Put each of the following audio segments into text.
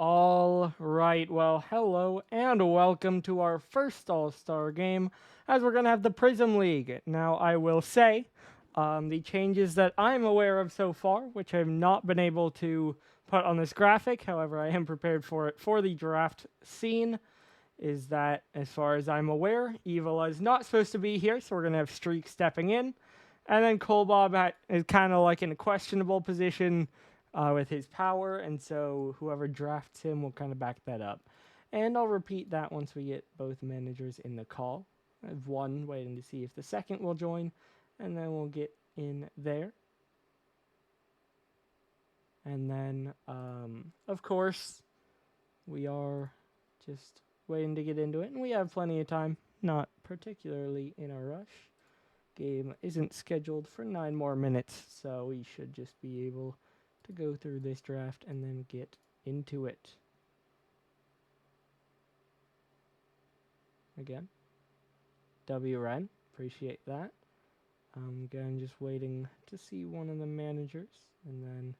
All right, well, hello and welcome to our first All-Star game as we're going to have the Prism League. Now, I will say the changes that I'm aware of so far, which I've not been able to put on this graphic, however, I am prepared for it for the draft scene, is that as far as I'm aware, Evil is not supposed to be here, so we're going to have Streak stepping in. And then Colbob is kind of like in a questionable position with his power, and so whoever drafts him will kind of back that up. And I'll repeat that once we get both managers in the call. I have one waiting to see if the second will join, and then we'll get in there. And then, of course, we are just waiting to get into it, and we have plenty of time, not particularly in a rush. Game isn't scheduled for 9 more minutes, so we should just be able to go through this draft and then get into it. Again, WRN, appreciate that. Again, just waiting to see one of the managers, and then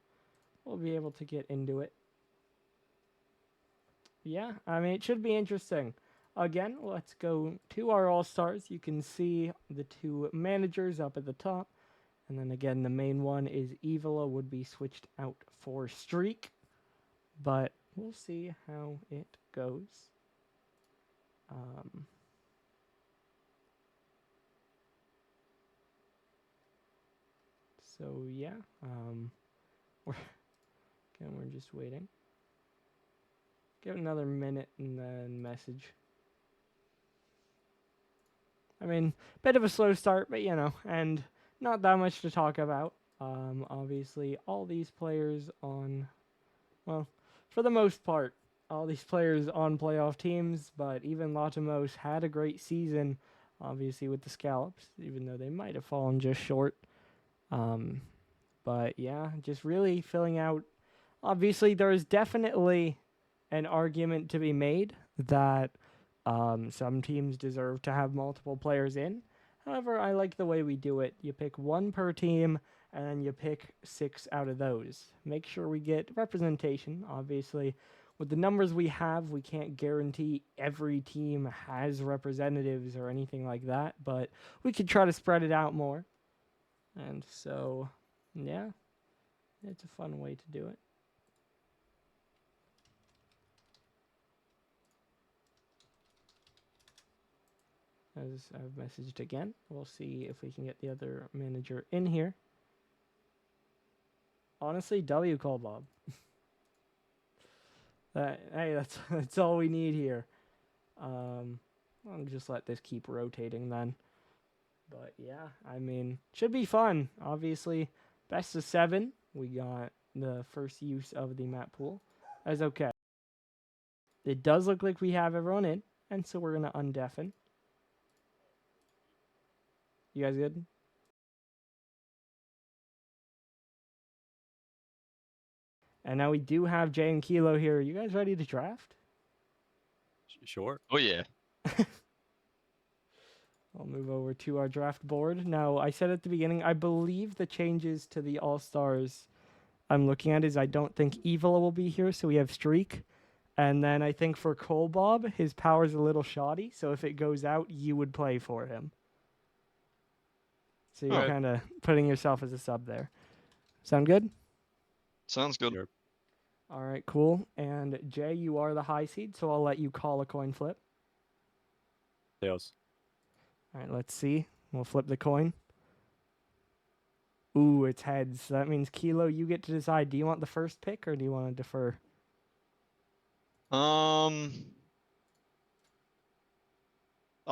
we'll be able to get into it. Yeah, I mean, it should be interesting. Again, let's go to our All-Stars. You can see the two managers up at the top. And then again, the main one is Evola would be switched out for Streak. But we'll see how it goes. So yeah, we're just waiting. Give it another minute and then message. I mean, bit of a slow start, but and not that much to talk about. Obviously, all these players on, well, for the most part, all these players on playoff teams, but even Latimos had a great season, obviously, with the Scallops, even though they might have fallen just short. But yeah, just really filling out. Obviously, there is definitely an argument to be made that some teams deserve to have multiple players in. However, I like the way we do it. You pick one per team, and then you pick 6 out of those. Make sure we get representation. Obviously, with the numbers we have, we can't guarantee every team has representatives or anything like that, but we could try to spread it out more. And so, yeah, it's a fun way to do it. As I've messaged again, we'll see if we can get the other manager in here. Honestly, W call Bob. Hey, that's all we need here. I'll just let this keep rotating then. But yeah, I mean, should be fun. Obviously, best of 7. We got the first use of the map pool. That's okay. It does look like we have everyone in, and so we're gonna undeafen. You guys good? And now we do have Jay and Kilo here. Are you guys ready to draft? Sure. Oh yeah. I'll move over to our draft board. Now, I said at the beginning, I believe the changes to the All-Stars I'm looking at is I don't think Evil will be here, so we have Streak. And then I think for Colbob, his power's a little shoddy, so if it goes out, you would play for him. So you're kind of putting yourself as a sub there. Sound good? Sounds good. Sure. All right, cool. And Jay, you are the high seed, so I'll let you call a coin flip. Tails. All right, let's see. We'll flip the coin. Ooh, it's heads. So that means Kilo, you get to decide. Do you want the first pick or do you want to defer? I'll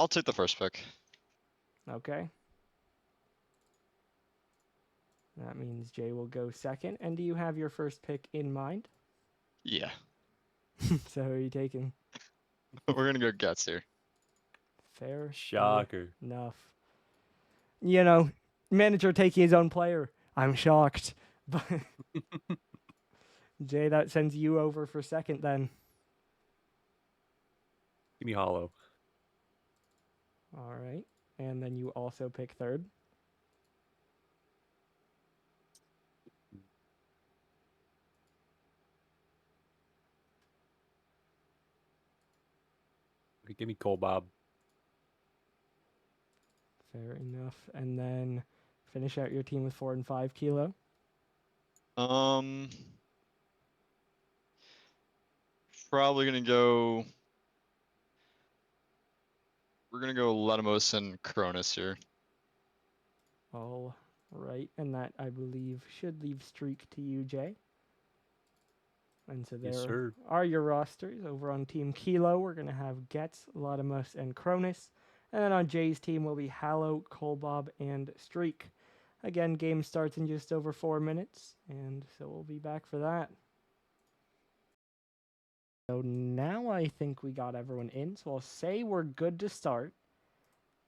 take the first pick. Okay. That means Jay will go second. And do you have your first pick in mind? Yeah. So who are you taking? We're gonna go guts here. Fair Shocker. enough. You know, manager taking his own player. I'm shocked. But Jay, that sends you over for second then. Give me hollow. All right. And then you also pick third. Give me Cole Bob. Fair enough. And then finish out your team with 4 and 5 Kilo. Probably gonna go. We're gonna go Letomos and Cronus here. All right. And that, I believe, should leave Streak to you, Jay. And so Yes, there sir. are your rosters. Over on Team Kilo, we're going to have Getz, Latimos, and Cronus. And then on Jay's team will be Hallow, Colbob, and Streak. Again, game starts in just over 4 minutes, and so we'll be back for that. So now I think we got everyone in, so I'll say we're good to start.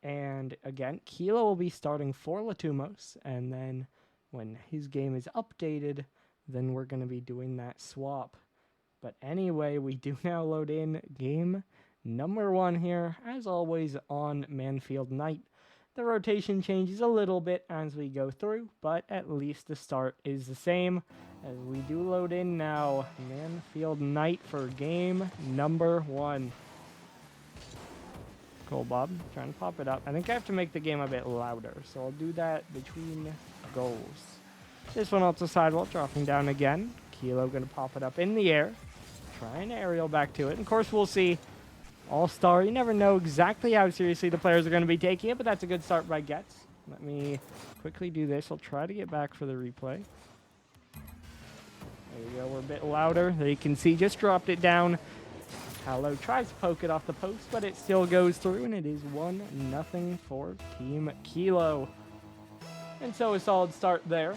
And again, Kilo will be starting for Latumos, and then when his game is updated, then we're going to be doing that swap. But anyway, we do now load in game number 1 here, as always on Manfield Night. The rotation changes a little bit as we go through, but at least the start is the same. As we do load in now, Manfield Night for game number 1. Cool, Bob. Trying to pop it up. I think I have to make the game a bit louder, so I'll do that between goals. This one off the sidewall, dropping down again. Kilo going to pop it up in the air. Trying to aerial back to it. And of course, we'll see. All-star, you never know exactly how seriously the players are going to be taking it, but that's a good start by Getz. Let me quickly do this. I'll try to get back for the replay. There we go. We're a bit louder. There you can see, just dropped it down. Hallow tries to poke it off the post, but it still goes through, and it is 1-0 for Team Kilo. And so a solid start there.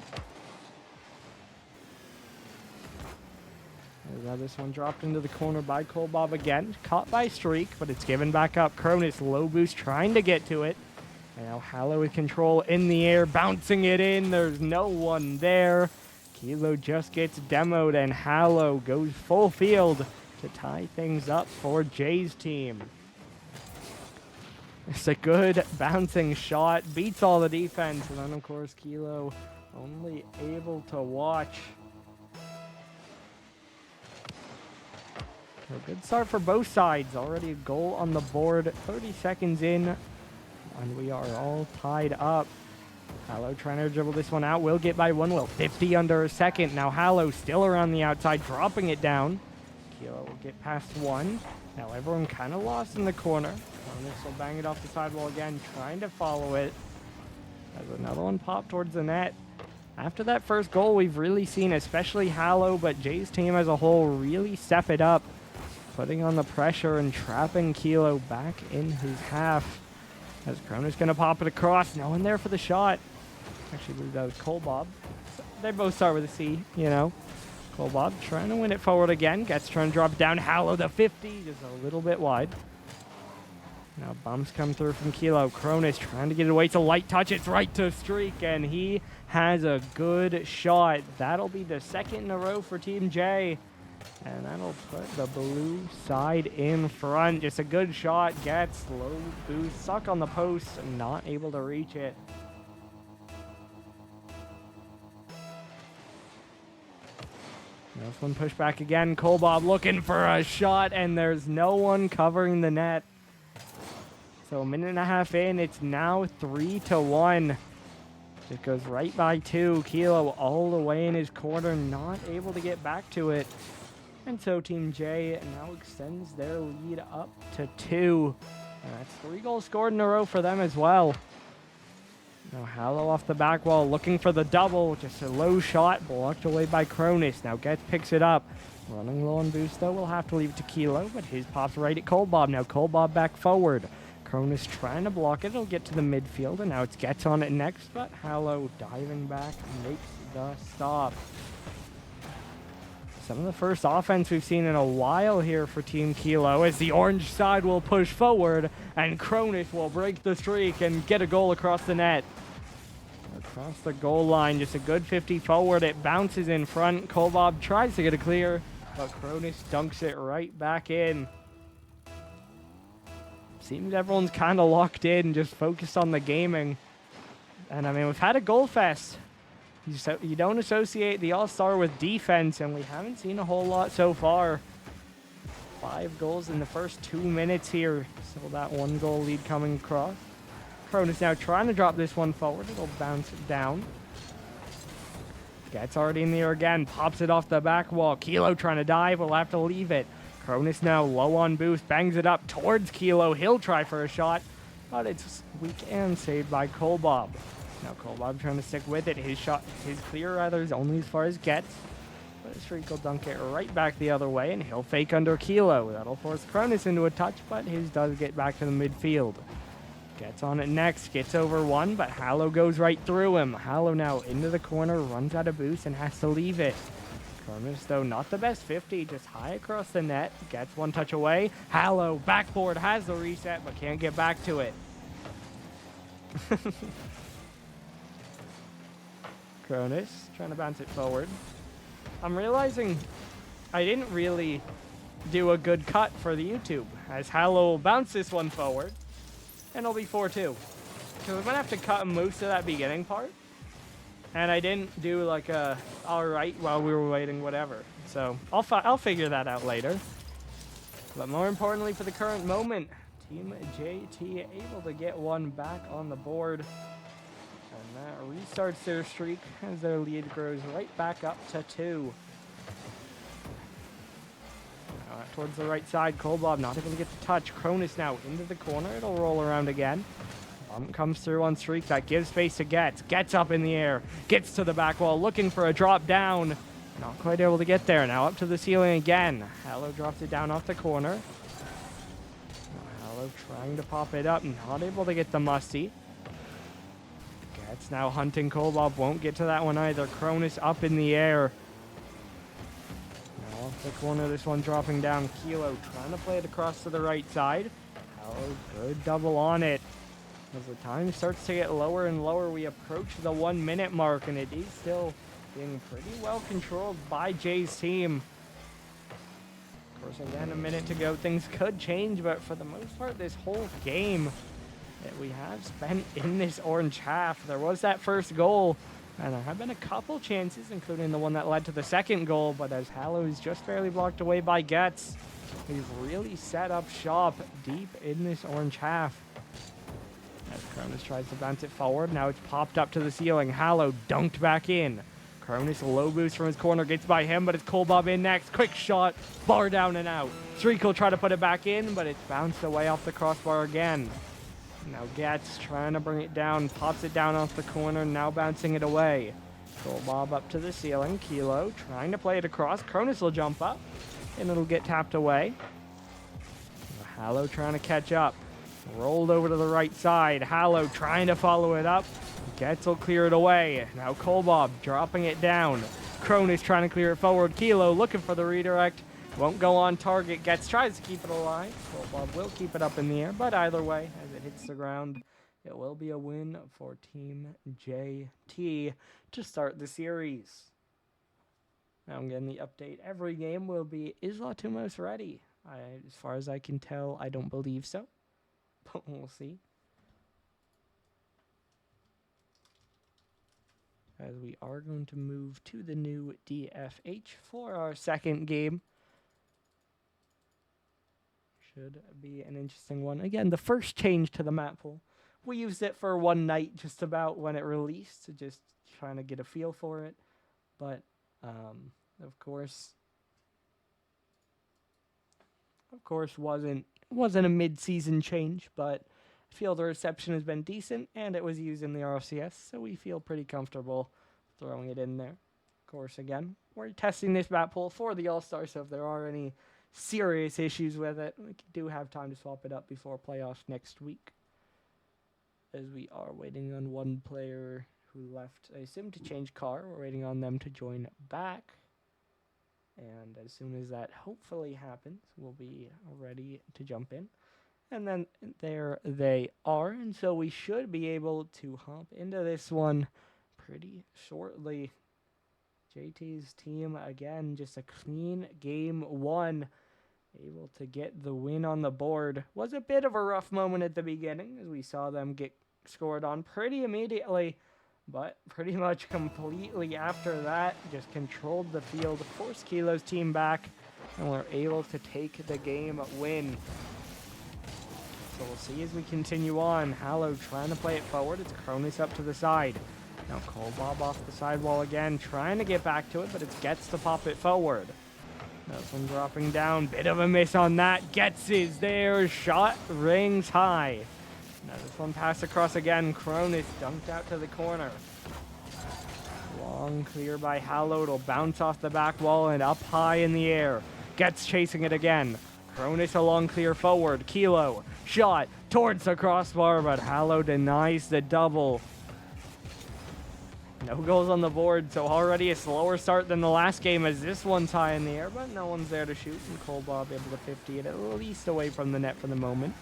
Now this one dropped into the corner by Colbob again. Caught by Streak, but it's given back up. Cronus low boost trying to get to it. Now Hallow with control in the air, bouncing it in. There's no one there. Kilo just gets demoed, and Hallow goes full field to tie things up for Jay's team. It's a good bouncing shot. Beats all the defense. And then, of course, Kilo only able to watch. A good start for both sides. Already a goal on the board. 30 seconds in, and we are all tied up. Hallow trying to dribble this one out. Will get by one. Will 50 under a second. Now Hallow still around the outside, dropping it down. Kilo will get past one. Now everyone kind of lost in the corner. Cronus will bang it off the sidewall again, trying to follow it. As another one popped towards the net. After that first goal, we've really seen, especially Hallow, but Jay's team as a whole, really step it up, putting on the pressure and trapping Kilo back in his half. As Cronus going to pop it across. No one there for the shot. Actually, I believe that was Colbob. So they both start with a C, you know. Colbob trying to win it forward again. Gets trying to drop it down. Hallow the 50, just a little bit wide. Now bumps come through from Kilo. Cronus trying to get it away. It's a light touch. It's right to Streak, and he has a good shot. That'll be the second in a row for Team J. And that'll put the blue side in front. Just a good shot. Gets low boost. Suck on the post. Not able to reach it. This one pushed back again. Colbob looking for a shot, and there's no one covering the net. So a minute and a half in, it's now 3-1. It goes right by 2. Kilo all the way in his corner, not able to get back to it. And so Team J now extends their lead up to 2. And that's 3 goals scored in a row for them as well. Now Hallow off the back wall, looking for the double. Just a low shot, blocked away by Cronus. Now Getz picks it up. Running low on boost, though. We'll have to leave it to Kilo, but his pop's right at Colbob. Now Colbob back forward. Cronus trying to block it. It'll get to the midfield, and now it's Getz on it next, but Hallow diving back makes the stop. Some of the first offense we've seen in a while here for Team Kilo, as the orange side will push forward, and Cronus will break the streak and get a goal across the net. Across the goal line, just a good 50 forward. It bounces in front. Colbob tries to get it clear, but Cronus dunks it right back in. Seems everyone's kind of locked in, just focused on the gaming. And I mean, we've had a goal fest. You don't associate the All-Star with defense, and we haven't seen a whole lot so far. 5 goals in the first 2 minutes here. So that 1 goal lead coming across. Cronus now trying to drop this one forward. It'll bounce it down. Gets already in the air again. Pops it off the back wall. Kilo trying to dive. Will have to leave it. Cronus now low on boost. Bangs it up towards Kilo. He'll try for a shot. But it's weak and saved by Kolbob. Now Kolbob trying to stick with it. His clear rather is only as far as gets. But his streak will dunk it right back the other way. And he'll fake under Kilo. That'll force Cronus into a touch. But his does get back to the midfield. Gets on it next, gets over one, but Hallow goes right through him. Hallow now into the corner, runs out of boost, and has to leave it. Cronus, though, not the best 50, just high across the net. Gets one touch away. Hallow, backboard, has the reset, but can't get back to it. Cronus, trying to bounce it forward. I'm realizing I didn't really do a good cut for the YouTube, as Hallow will bounce this one forward. And it'll be 4-2. Because I'm going to have to cut most of that beginning part. And I didn't do like a alright while we were waiting, whatever. So I'll figure that out later. But more importantly for the current moment, Team JT able to get one back on the board. And that restarts their streak as their lead grows right back up to 2. Towards the right side, Kolbob not able to get the touch. Cronus now into the corner. It'll roll around again. Bump comes through on streak. That gives space to Gets. Gets up in the air. Gets to the back wall, looking for a drop down. Not quite able to get there. Now up to the ceiling again. Hallow drops it down off the corner. Hallow trying to pop it up. Not able to get the musty. Gets now hunting Kolbob. Won't get to that one either. Cronus up in the air. Off the corner, this one dropping down. Kilo trying to play it across to the right side. Hallow, good double on it. As the time starts to get lower and lower, we approach the 1 minute mark, and it is still being pretty well controlled by Jay's team. Of course, again, a minute to go. Things could change, but for the most part, this whole game that we have spent in this orange half, there was that first goal. And there have been a couple chances, including the one that led to the second goal, but as Hallow is just barely blocked away by Gets, we've really set up shop deep in this orange half. As Cronus tries to bounce it forward, now it's popped up to the ceiling. Hallow dunked back in. Cronus low boost from his corner, gets by him, but it's Kolbob in next. Quick shot, bar down and out. Streak will try to put it back in, but it's bounced away off the crossbar again. Now Gats trying to bring it down, pops it down off the corner, now bouncing it away. Kolbob up to the ceiling. Kilo trying to play it across. Cronus will jump up, and it'll get tapped away. Hallow trying to catch up. Rolled over to the right side. Hallow trying to follow it up. Gets will clear it away. Now Kolbob dropping it down. Cronus trying to clear it forward. Kilo looking for the redirect. Won't go on target. Gets tries to keep it alive. Kolbob will keep it up in the air, but either way, as it hits the ground, it will be a win for Team JT to start the series. Now I'm getting the update. Every game will be, is Latumos ready? As far as I can tell, I don't believe so, but we'll see. As we are going to move to the new DFH for our second game. Should be an interesting one. Again, the first change to the map pool. We used it for one night just about when it released, just trying to get a feel for it. But, of course, wasn't a mid-season change, but I feel the reception has been decent, and it was used in the RFCS, so we feel pretty comfortable throwing it in there. Of course, again, we're testing this map pool for the All-Star, so if there are any serious issues with it, we do have time to swap it up before playoffs next week. As we are waiting on one player who left, I assume, to change car. We're waiting on them to join back. And as soon as that hopefully happens, we'll be ready to jump in. And then there they are. And so we should be able to hop into this one pretty shortly. JT's team, again, just a clean game one. Able to get the win on the board. Was a bit of a rough moment at the beginning as we saw them get scored on pretty immediately, but pretty much completely after that, just controlled the field, forced Kilo's team back, and we're able to take the game win. So we'll see as we continue on. Hallow trying to play it forward. It's Cronus up to the side. Now Kolbob off the sidewall again, trying to get back to it, but it gets to pop it forward. This one dropping down. Bit of a miss on that. Gets is there. Shot rings high. Now this one passed across again. Cronus dunked out to the corner. Long clear by Hallow. It'll bounce off the back wall and up high in the air. Gets chasing it again. Cronus a long clear forward. Kilo. Shot towards the crossbar, but Hallow denies the double. No goals on the board, so already a slower start than the last game as this one's high in the air, but no one's there to shoot, and Kolbob able to 50 it at least away from the net for the moment.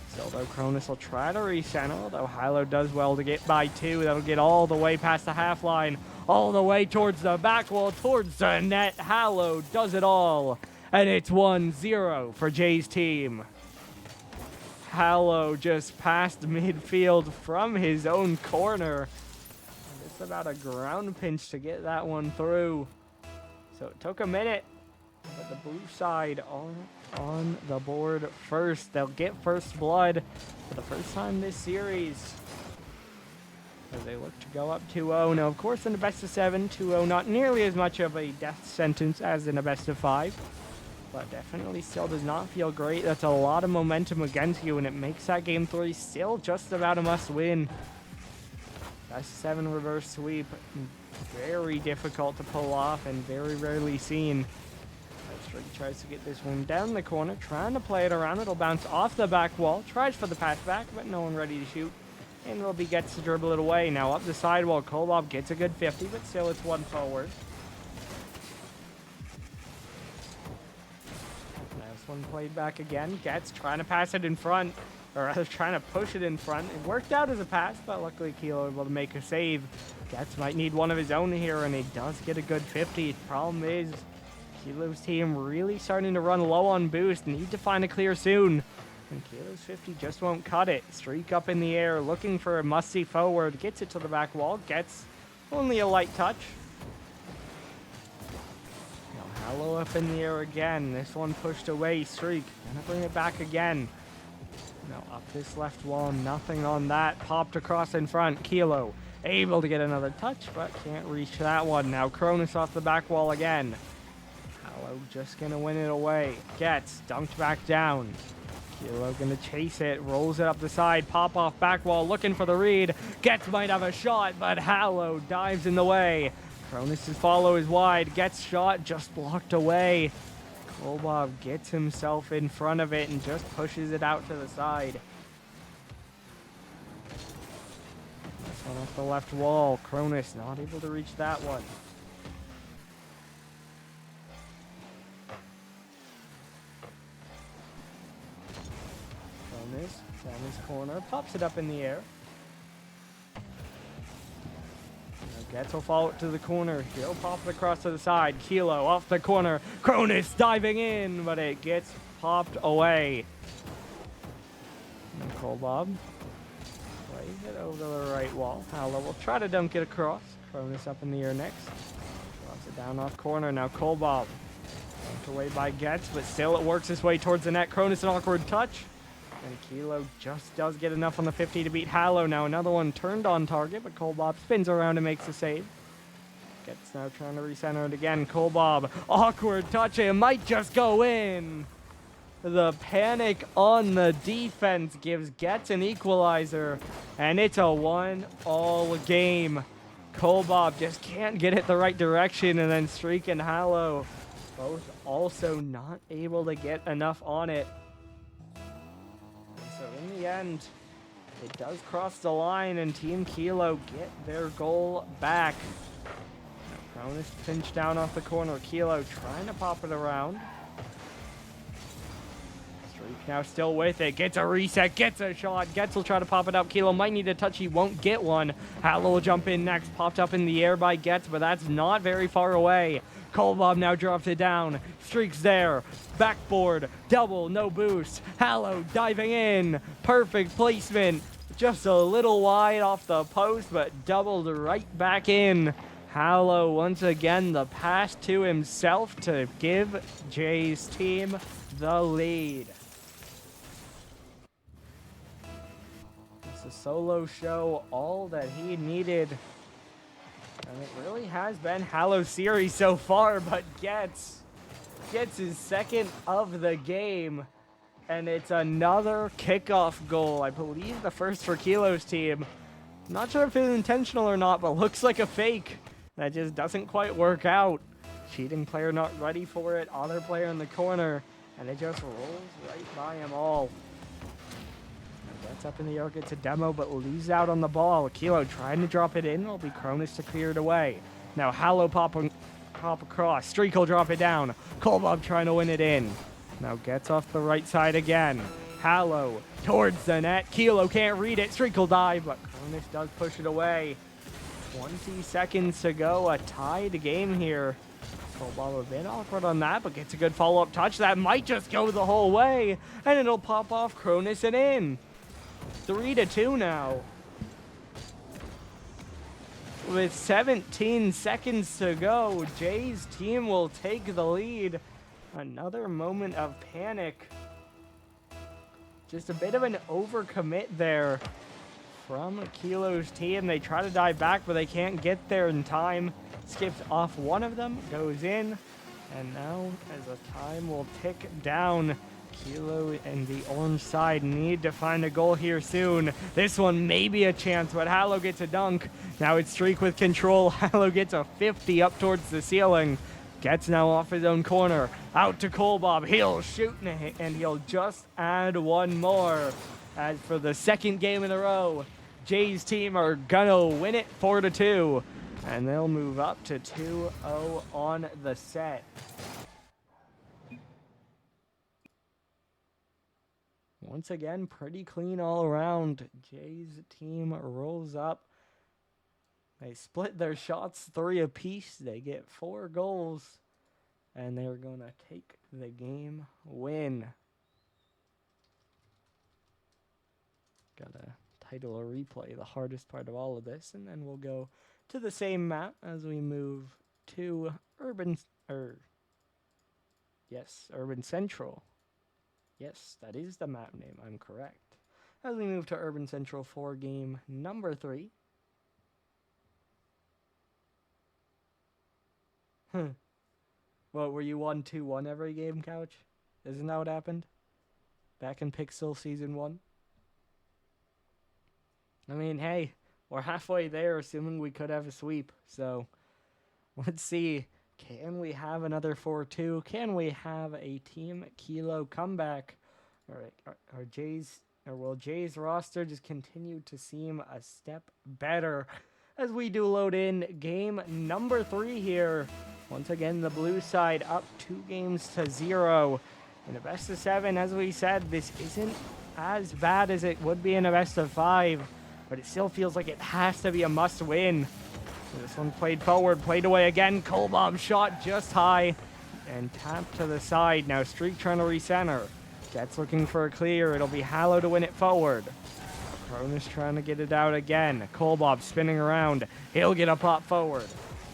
Still though, Cronus will try to recenter, although Hallow does well to get by two. That'll get all the way past the half line, all the way towards the back wall, towards the net. Hallow does it all, and it's 1-0 for Jay's team. Hallow just passed midfield from his own corner. It's about a ground pinch to get that one through. So it took a minute, but the blue side on the board first. They'll get first blood for the first time this series, as they look to go up 2-0. Now, of course, in a best of 7, 2-0, not nearly as much of a death sentence as in a best of 5, but definitely still does not feel great. That's a lot of momentum against you, and it makes that game 3 still just about a must-win. Best of 7 reverse sweep, very difficult to pull off and very rarely seen. Strike tries to get this one down the corner, trying to play it around. It'll bounce off the back wall, tries for the pass back, but no one ready to shoot. And Roby gets to dribble it away. Now up the sidewall, Kolbob gets a good 50, but still it's one forward. This one played back again. Gets trying to pass it in front, or rather trying to push it in front. It worked out as a pass, but luckily Kilo able to make a save. Gets might need one of his own here, and he does get a good 50. Problem is, Kilo's team really starting to run low on boost. Need to find a clear soon. And Kilo's 50 just won't cut it. Streak up in the air, looking for a must-see forward. Gets it to the back wall. Gets only a light touch. Now Hallow up in the air again. This one pushed away. Streak gonna bring it back again. Now up this left wall. Nothing on that. Popped across in front. Kilo able to get another touch, but can't reach that one. Now Cronus off the back wall again. Hallow just gonna win it away. Gets dunked back down. Kilo gonna chase it, rolls it up the side, pop off back wall, looking for the read. Gets might have a shot, but Hallow dives in the way. Cronus' follow is wide. Gets shot, just blocked away. Kolbob gets himself in front of it and just pushes it out to the side. This one off the left wall. Cronus not able to reach that one. Down his corner, pops it up in the air. Getz will follow it to the corner. He'll pop it across to the side. Kilo off the corner. Cronus diving in, but it gets popped away. And Kolbob plays it over to the right wall. Hallow will try to dunk it across. Cronus up in the air next. Drops it down off corner. Now Kolbob dunked away by Getz, but still it works its way towards the net. Cronus an awkward touch. And Kilo just does get enough on the 50 to beat Hallow. Now another one turned on target, but Kolbob spins around and makes the save. Gets now trying to recenter it again. Kolbob, awkward touch. It might just go in. The panic on the defense gives Getz an equalizer, and it's a 1-all game. Kolbob just can't get it the right direction, and then Streak and Hallow both also not able to get enough on it. So in the end, it does cross the line, and Team Kilo get their goal back. Cronus pinched down off the corner. Kilo trying to pop it around. Streak now still with it. Gets a reset, gets a shot. Getz will try to pop it up. Kilo might need a touch. He won't get one. Hallow will jump in next. Popped up in the air by Getz, but that's not very far away. Kolbob now drops it down. Streak's there. Backboard. Double. No boost. Hallow diving in. Perfect placement. Just a little wide off the post, but doubled right back in. Hallow once again the pass to himself to give Jay's team the lead. It's a solo show, all that he needed. And it really has been Hallow's series so far, but gets his second of the game. And it's another kickoff goal. I believe the first for Kilo's team. Not sure if it's intentional or not, but looks like a fake. That just doesn't quite work out. Cheating player not ready for it. Other player in the corner. And it just rolls right by them all. Gets up in the air, gets a demo, but loses out on the ball. Kilo trying to drop it in. It'll be Cronus to clear it away. Now Hallow pop across. Streak will drop it down. Kolbob trying to win it in. Now gets off the right side again. Hallow towards the net. Kilo can't read it. Streak will dive, but Cronus does push it away. 20 seconds to go. A tied game here. Kolbob a bit awkward on that, but gets a good follow-up touch. That might just go the whole way, and it'll pop off Cronus and in. 3-2 now. With 17 seconds to go, Jay's team will take the lead. Another moment of panic. Just a bit of an overcommit there from Kilo's team. They try to dive back, but they can't get there in time. Skips off one of them, goes in, and now as the time will tick down, Kilo and the orange side need to find a goal here soon. This one may be a chance, but Hallow gets a dunk. Now it's Streak with control. Hallow gets a 50 up towards the ceiling. Gets now off his own corner. Out to Kolbob. He'll shoot and he'll just add one more. As for the second game in a row, Jay's team are gonna win it 4-2. And they'll move up to 2-0 on the set. Once again, pretty clean all around. Jay's team rolls up. They split their shots 3 apiece. They get 4 goals. And they're going to take the game win. Gotta title a replay, the hardest part of all of this. And then we'll go to the same map as we move to Urban Central. Yes, that is the map name. I'm correct. As we move to Urban Central 4 game number 3. What, were you 1-2-1 every game, Couch? Isn't that what happened? Back in Pixel Season 1? I mean, hey, we're halfway there, assuming we could have a sweep. So, let's see. Can we have another 4-2? Can we have a Team Kilo comeback? Or will Jay's roster just continue to seem a step better as we do load in game number 3 here? Once again, the blue side up 2-0. In a best of 7, as we said, this isn't as bad as it would be in a best of 5, but it still feels like it has to be a must win. This one played forward, played away again. Kolbob shot just high and tapped to the side. Now Streak trying to recenter. Jets looking for a clear. It'll be Hallow to win it forward. Cronus trying to get it out again. Kolbob spinning around. He'll get a pop forward.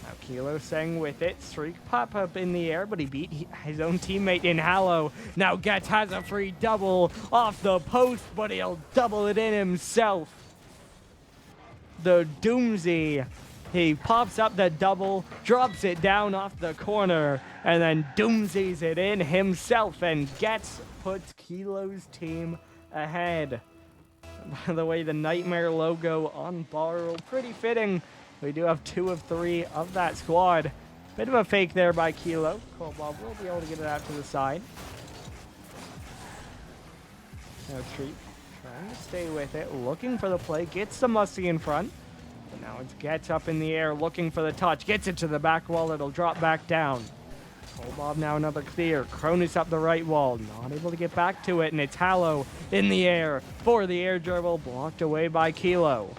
Now Kilo staying with it. Streak pop up in the air, but he beat his own teammate in Hallow. Now Getz has a free double off the post, but he'll double it in himself. The Doomsy. He pops up the double, drops it down off the corner, and then doomsies it in himself, and puts Kilo's team ahead. By the way, the Nightmare logo on Borrow, pretty fitting. We do have 2 of 3 of that squad. Bit of a fake there by Kilo. Kolbob will be able to get it out to the side. Now Treat trying to stay with it, looking for the play, gets the Musty in front. But now it gets up in the air, looking for the touch, gets it to the back wall, it'll drop back down. Kolbob now another clear, Cronus up the right wall, not able to get back to it, and it's Hallow in the air for the air dribble, blocked away by Kilo.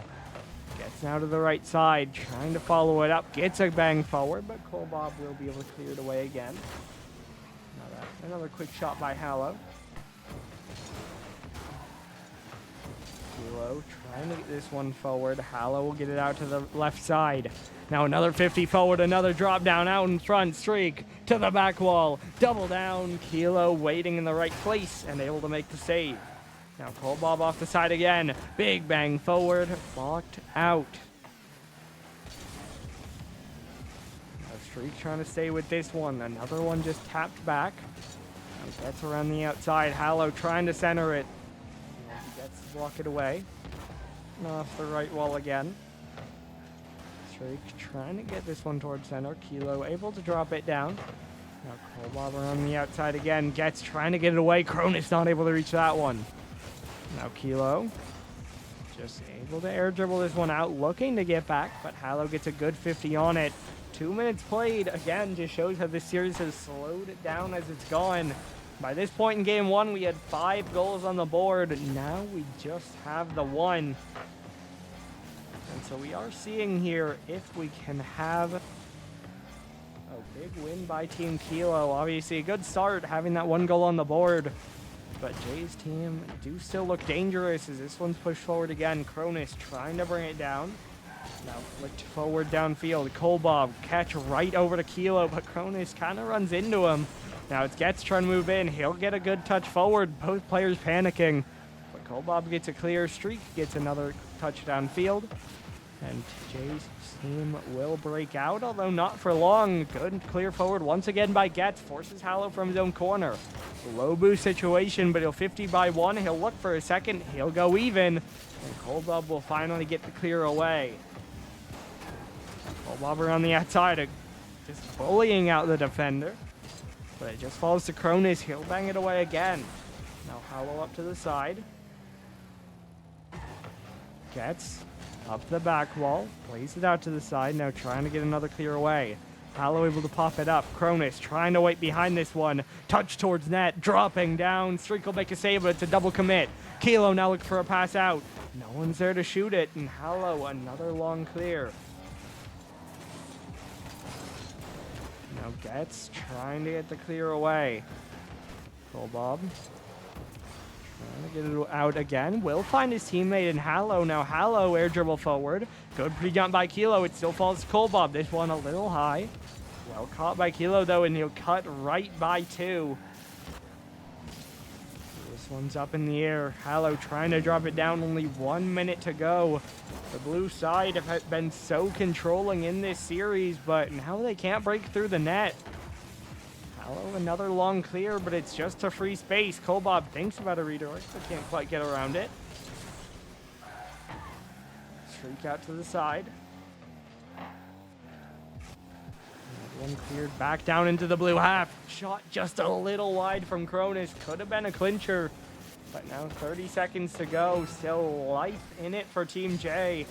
Gets now to the right side, trying to follow it up, gets a bang forward, but Kolbob will be able to clear it away again. Another quick shot by Hallow. Kilo trying to get this one forward. Hallow will get it out to the left side. Now another 50 forward, another drop down out in front, streak to the back wall, double down, Kilo waiting in the right place and able to make the save. Now Kolbob off the side again, big bang forward, blocked out. Now Streak trying to stay with this one, another one just tapped back. Now gets around the outside, Hallow trying to center it. And he gets to block it away. And off the right wall again. Streak trying to get this one towards center. Kilo able to drop it down. Now Kolbob around the outside again. Gets trying to get it away. Cronus not able to reach that one. Now Kilo just able to air dribble this one out. Looking to get back, but Hallow gets a good 50 on it. 2 minutes played. Again, just shows how this series has slowed it down as it's gone. By this point in game one, we had 5 goals on the board. Now we just have the 1. And so we are seeing here if we can have a big win by Team Kilo. Obviously a good start having that 1 goal on the board. But Jay's team do still look dangerous as this one's pushed forward again. Cronus trying to bring it down. Now flicked forward downfield. Kolbob catch right over to Kilo, but Cronus kind of runs into him. Now it's Getz trying to move in. He'll get a good touch forward. Both players panicking. But Kolbob gets a clear. Streak gets another touch downfield. And Jay's team will break out, although not for long. Good clear forward once again by Getz. Forces Hallow from his own corner. Low boost situation, but he'll 50 by 1. He'll look for a second. He'll go even. And Kolbob will finally get the clear away. Kolbob around the outside, just bullying out the defender. But it just falls to Cronus. He'll bang it away again. Now Hallow up to the side. Gets up the back wall. Plays it out to the side. Now trying to get another clear away. Hallow able to pop it up. Cronus trying to wait behind this one. Touch towards net. Dropping down. Streak will make a save, but it's a double commit. Kilo now looking for a pass out. No one's there to shoot it. And Hallow another long clear. Now Getz trying to get the clear away. Kolbob trying to get it out again. Will find his teammate in Hallow. Now Hallow air dribble forward. Good pre-jump by Kilo. It still falls to Kolbob. This one a little high. Well caught by Kilo though, and he'll cut right by 2. This one's up in the air. Hallow trying to drop it down. Only 1 minute to go. The blue side have been so controlling in this series, but now they can't break through the net. Hallow another long clear, but it's just a free space. Kolbob thinks about a redirect, but can't quite get around it. Streak out to the side. One cleared back down into the blue half. Shot just a little wide from Cronus. Could have been a clincher. But now 30 seconds to go. Still life in it for Team J.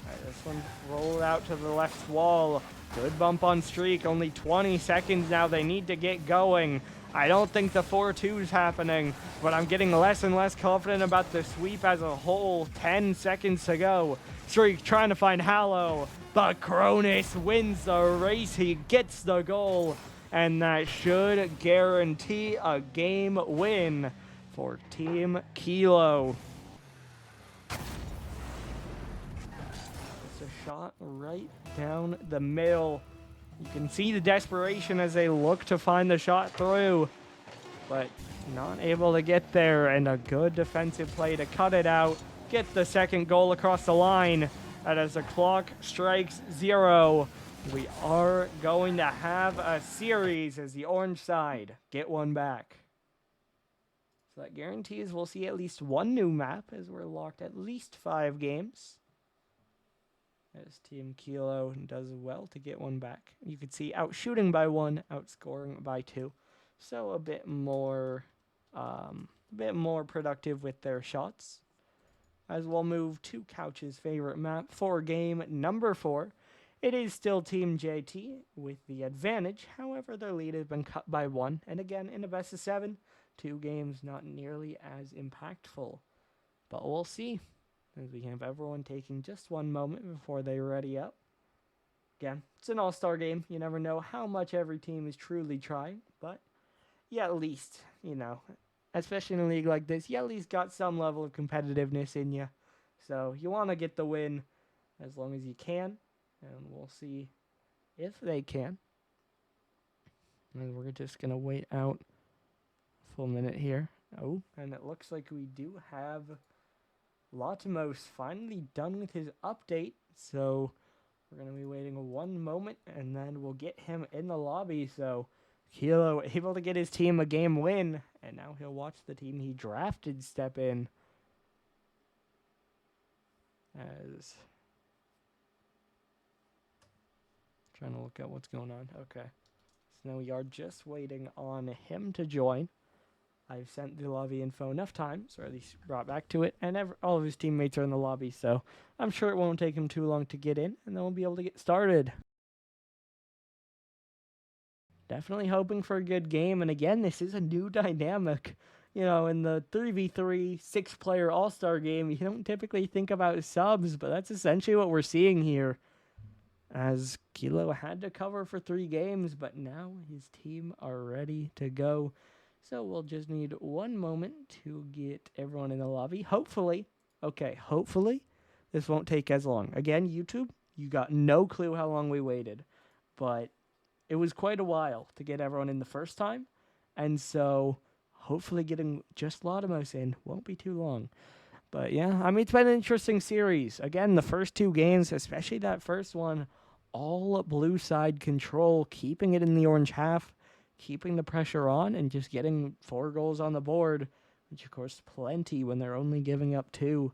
Right, this one rolled out to the left wall. Good bump on Streak. Only 20 seconds now. They need to get going. I don't think the 4-2 is happening, but I'm getting less and less confident about the sweep as a whole. 10 seconds to go. Streak trying to find Hallow, but Cronus wins the race. He gets the goal, and that should guarantee a game win for Team Kilo. It's a shot right down the middle. You can see the desperation as they look to find the shot through, but not able to get there, and a good defensive play to cut it out, get the second goal across the line, and as the clock strikes 0, we are going to have a series as the orange side get one back. So that guarantees we'll see at least one new map as we're locked at least 5 games. As Team Kilo does well to get one back. You could see outshooting by 1, outscoring by 2. So a bit more productive with their shots. As we'll move to Couch's favorite map for game number 4. It is still Team JT with the advantage. However, their lead has been cut by 1. And again, in a best of 7, 2 games not nearly as impactful. But we'll see, as we have everyone taking just one moment before they ready up. Again, it's an all-star game. You never know how much every team is truly trying, but yeah, at least, you know, especially in a league like this, you at least got some level of competitiveness in you. So you want to get the win as long as you can. And we'll see if they can. And we're just going to wait out a full minute here. Oh, and it looks like we do have Latimos finally done with his update. So we're going to be waiting one moment, and then we'll get him in the lobby. So Kilo able to get his team a game win, and now he'll watch the team he drafted step in. As trying to look at what's going on. Okay. So now we are just waiting on him to join. I've sent the lobby info enough times, or at least brought back to it, and all of his teammates are in the lobby, so I'm sure it won't take him too long to get in, and then we'll be able to get started. Definitely hoping for a good game, and again, this is a new dynamic. You know, in the 3v3 6-player all-star game, you don't typically think about subs, but that's essentially what we're seeing here. As Kilo had to cover for 3 games, but now his team are ready to go. So we'll just need one moment to get everyone in the lobby. Hopefully, this won't take as long. Again, YouTube, you got no clue how long we waited, but it was quite a while to get everyone in the first time. And so hopefully getting just Latimos in won't be too long. But yeah, I mean, it's been an interesting series. Again, the first 2 games, especially that first one, all blue side control, keeping it in the orange half, keeping the pressure on, and just getting 4 goals on the board, which of course plenty when they're only giving up 2.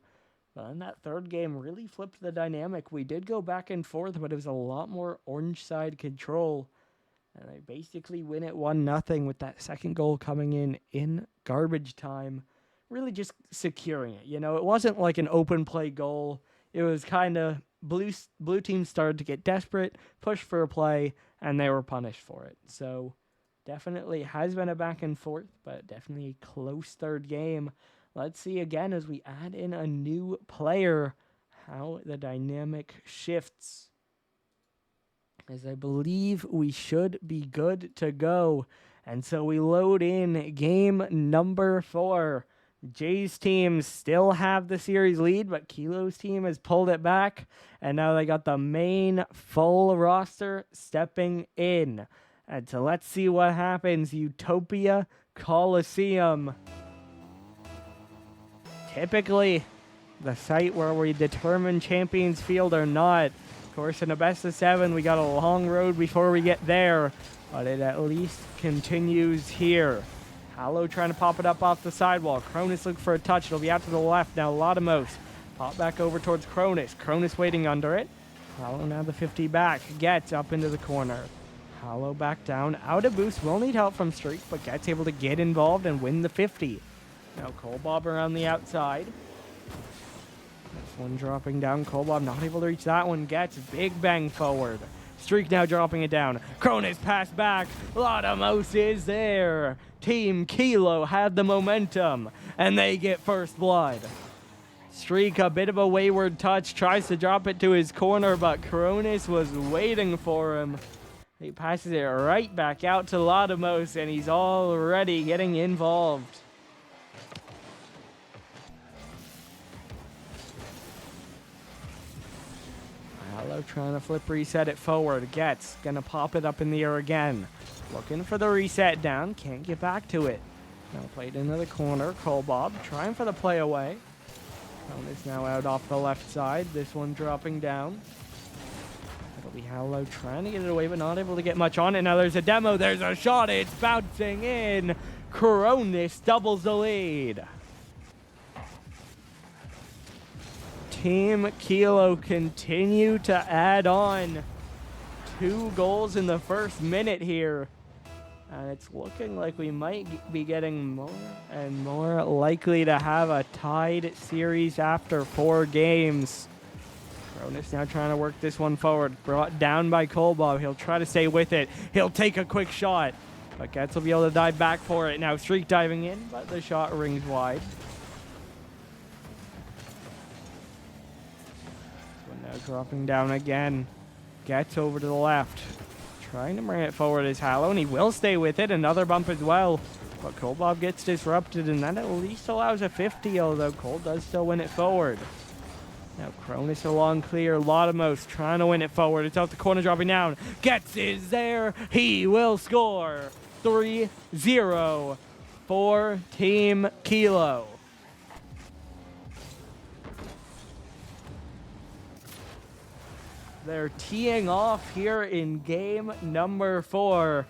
But in that third game really flipped the dynamic. We did go back and forth, but it was a lot more orange side control. And they basically win it 1-0 with that second goal coming in garbage time. Really just securing it. You know, it wasn't like an open play goal. It was kind of blue team started to get desperate, push for a play, and they were punished for it. So definitely has been a back and forth, but definitely a close third game. Let's see again as we add in a new player how the dynamic shifts. As I believe we should be good to go. And so we load in game number 4. Jay's team still have the series lead, but Kilo's team has pulled it back. And now they got the main full roster stepping in. And so let's see what happens. Utopia Coliseum. Typically, the site where we determine champions field or not. Of course, in a best of 7, we got a long road before we get there. But it at least continues here. Hallow trying to pop it up off the sidewall. Cronus looking for a touch. It'll be out to the left now. Latimos. Pop back over towards Cronus. Cronus waiting under it. Hallow now the 50 back. Gets up into the corner. Hallow back down. Out of boost. Will need help from Streak, but gets able to get involved and win the 50. Now Colbob around the outside. This one dropping down. Colbob not able to reach that one. Gets big bang forward. Streak now dropping it down. Cronus pass back. Latimos is there. Team Kilo had the momentum, and they get first blood. Streak, a bit of a wayward touch, tries to drop it to his corner, but Cronus was waiting for him. He passes it right back out to Latimos, and he's already getting involved. Hallow trying to flip reset it forward. Gets gonna pop it up in the air again. Looking for the reset down. Can't get back to it. Now played into the corner. Colbob trying for the play away. Cronus now out off the left side. This one dropping down. It'll be Hallow trying to get it away, but not able to get much on it. Now there's a demo. There's a shot. It's bouncing in. Cronus doubles the lead. Team Kilo continue to add on 2 goals in the first minute here. And it's looking like we might be getting more and more likely to have a tied series after 4 games. Cronus now trying to work this one forward. Brought down by Colbob. He'll try to stay with it. He'll take a quick shot. But Getz will be able to dive back for it. Now Streak diving in, but the shot rings wide. Now dropping down again. Gets over to the left. Trying to bring it forward is Hallow, and he will stay with it. Another bump as well. But Colbob gets disrupted, and that at least allows a 50, although Cole does still win it forward. Now Cronus along clear. Latimos trying to win it forward. It's out the corner, dropping down. Gets is there. He will score. 3-0 for Team Kilo. They're teeing off here in game number 4.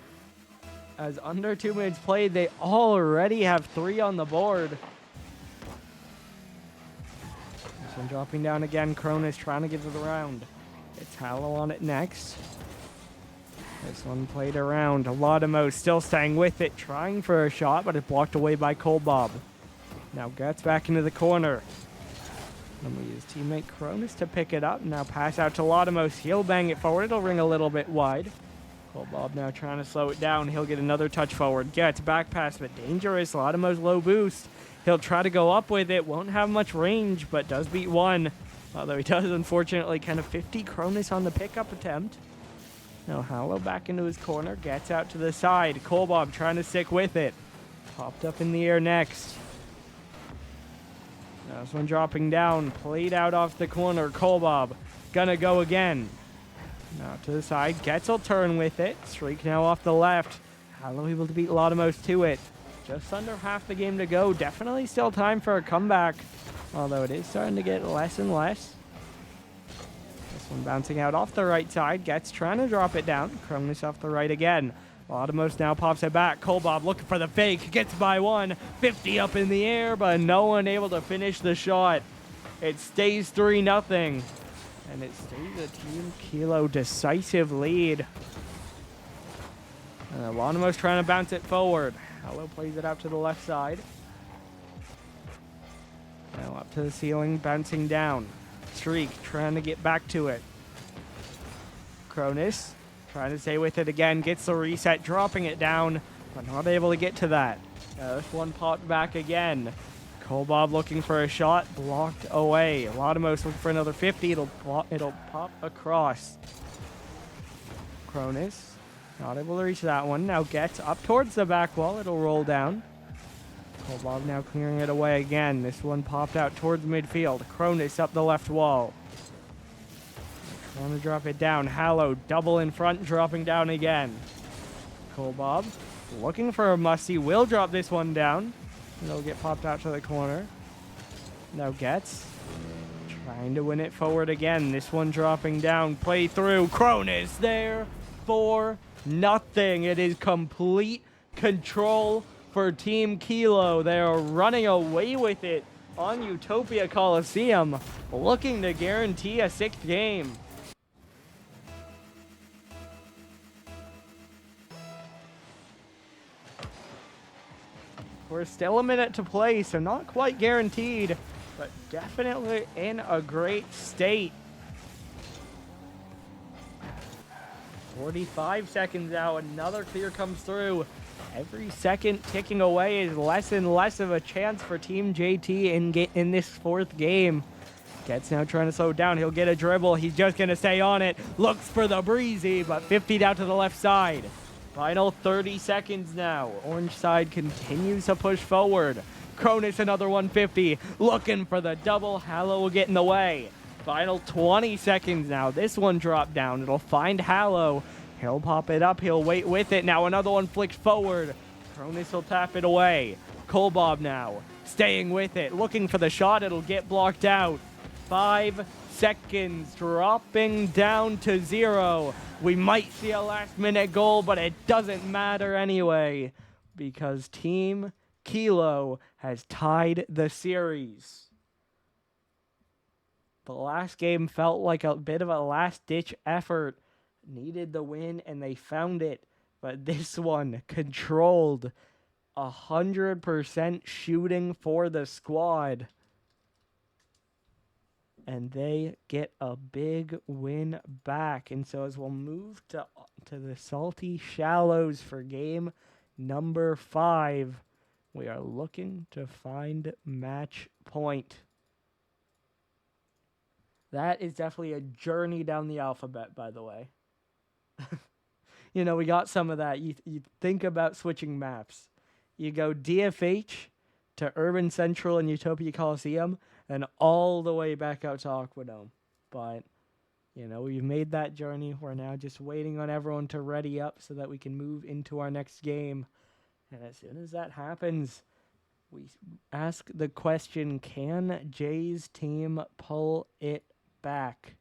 As under 2 minutes played, they already have 3 on the board. This one dropping down again. Cronus trying to give it around. It's Hallow on it next. This one played around. Latimos still staying with it, trying for a shot, but it's blocked away by Colbob. Now gets back into the corner. And we use teammate Cronus to pick it up. Now pass out to Latimos. He'll bang it forward. It'll ring a little bit wide. Colbob now trying to slow it down. He'll get another touch forward. Gets back pass, but dangerous. Latimos low boost. He'll try to go up with it. Won't have much range, but does beat one. Although he does, unfortunately, kind of 50 Cronus on the pickup attempt. Now Hallow back into his corner. Gets out to the side. Colbob trying to stick with it. Popped up in the air next. Now this one dropping down. Played out off the corner. Colbob gonna go again. Now to the side. Getzel turn with it. Streak now off the left. Hallow able to beat Latimos to it. Just under half the game to go. Definitely still time for a comeback. Although it is starting to get less and less. This one bouncing out off the right side. Gets trying to drop it down. Cronus off the right again. Latimos now pops it back. Colbob looking for the fake. Gets by one. 50 up in the air, but no one able to finish the shot. It stays 3-0. And it stays a Team Kilo decisive lead. And Latimos trying to bounce it forward. Hallow plays it out to the left side. Now up to the ceiling, bouncing down. Streak trying to get back to it. Cronus trying to stay with it again. Gets the reset, dropping it down, but not able to get to that. This one popped back again. Colbob looking for a shot, blocked away. Latimos looking for another 50. It'll pop across. Cronus not able to reach that one. Now gets up towards the back wall. It'll roll down. Colbob now clearing it away again. This one popped out towards midfield. Cronus up the left wall. Trying to drop it down. Hallow double in front, dropping down again. Colbob looking for a musty. Will drop this one down. It'll get popped out to the corner. Now gets trying to win it forward again. This one dropping down. Play through. Cronus there. 4-0. It is complete control for Team Kilo. They are running away with it on Utopia Coliseum, looking to guarantee a 6th game. We're still a minute to play, so not quite guaranteed, but definitely in a great state. 45 seconds out, another clear comes through. Every second ticking away is less and less of a chance for Team JT in this 4th game. Gets now trying to slow down. He'll get a dribble. He's just going to stay on it. Looks for the breezy, but 50 down to the left side. Final 30 seconds now. Orange side continues to push forward. Cronus another 150. Looking for the double. Hallow will get in the way. Final 20 seconds now. This one dropped down. It'll find Hallow. He'll pop it up. He'll wait with it. Now another one flicked forward. Cronus will tap it away. Colbob now staying with it. Looking for the shot. It'll get blocked out. 5 seconds. Dropping down to 0. We might see a last-minute goal, but it doesn't matter anyway because Team Kilo has tied the series. The last game felt like a bit of a last-ditch effort. Needed the win, and they found it. But this one, controlled. 100% shooting for the squad. And they get a big win back. And so as we'll move to the Salty Shallows for game number 5, we are looking to find match point. That is definitely a journey down the alphabet, by the way. You know, we got some of that. You think about switching maps. You go DFH, to Urban Central and Utopia Coliseum and all the way back out to Aquadome. But, you know, we've made that journey. We're now just waiting on everyone to ready up so that we can move into our next game. And as soon as that happens, we ask the question, can Jay's team pull it back?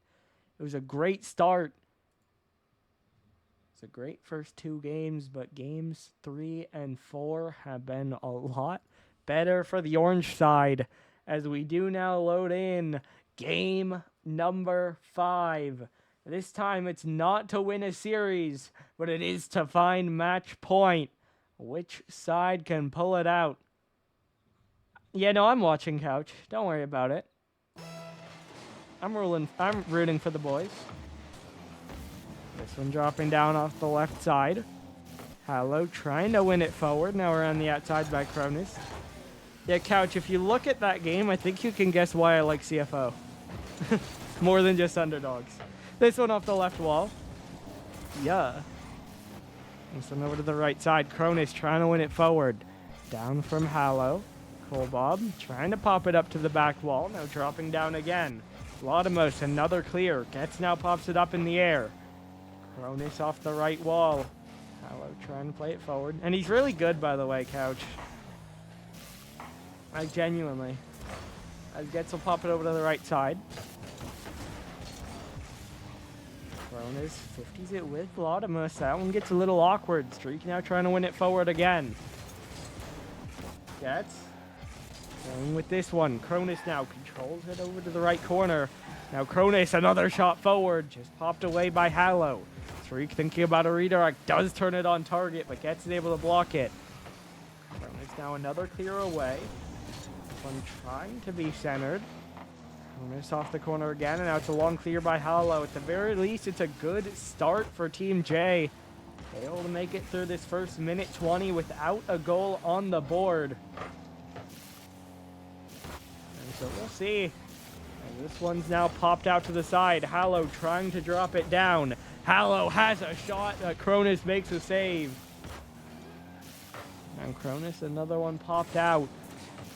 It was a great start. It's a great first 2 games, but games 3 and 4 have been a lot better for the orange side as we do now load in game number 5. This time it's not to win a series, but it is to find match point. Which side can pull it out? Yeah, no, I'm watching, Couch. Don't worry about it. I'm rooting for the boys. This one dropping down off the left side. Hallow trying to win it forward. Now we're on the outside by Cronus. Yeah, Couch, if you look at that game, I think you can guess why I like CFO. More than just underdogs. This one off the left wall. Yeah. This one over to the right side. Cronus trying to win it forward. Down from Hallow. Colbob trying to pop it up to the back wall. Now dropping down again. Laudamos, another clear. Gets now pops it up in the air. Cronus off the right wall. Hallow trying to play it forward. And he's really good, by the way, Couch. Like, genuinely. As Getz will pop it over to the right side. Cronus 50s it with Laudamos. That one gets a little awkward. Streak now trying to win it forward again. Getz going with this one. Cronus now controls it over to the right corner. Now Cronus, another shot forward. Just popped away by Hallow. Streak thinking about a redirect. Does turn it on target, but Getz is able to block it. Cronus now another clear away. This one trying to be centered. Cronus off the corner again, and now it's a long clear by Hallow. At the very least, it's a good start for Team J. Able to make it through this first minute 20 without a goal on the board. And so we'll see. And this one's now popped out to the side. Hallow trying to drop it down. Hallow has a shot. Cronus makes a save. And Cronus, another one popped out.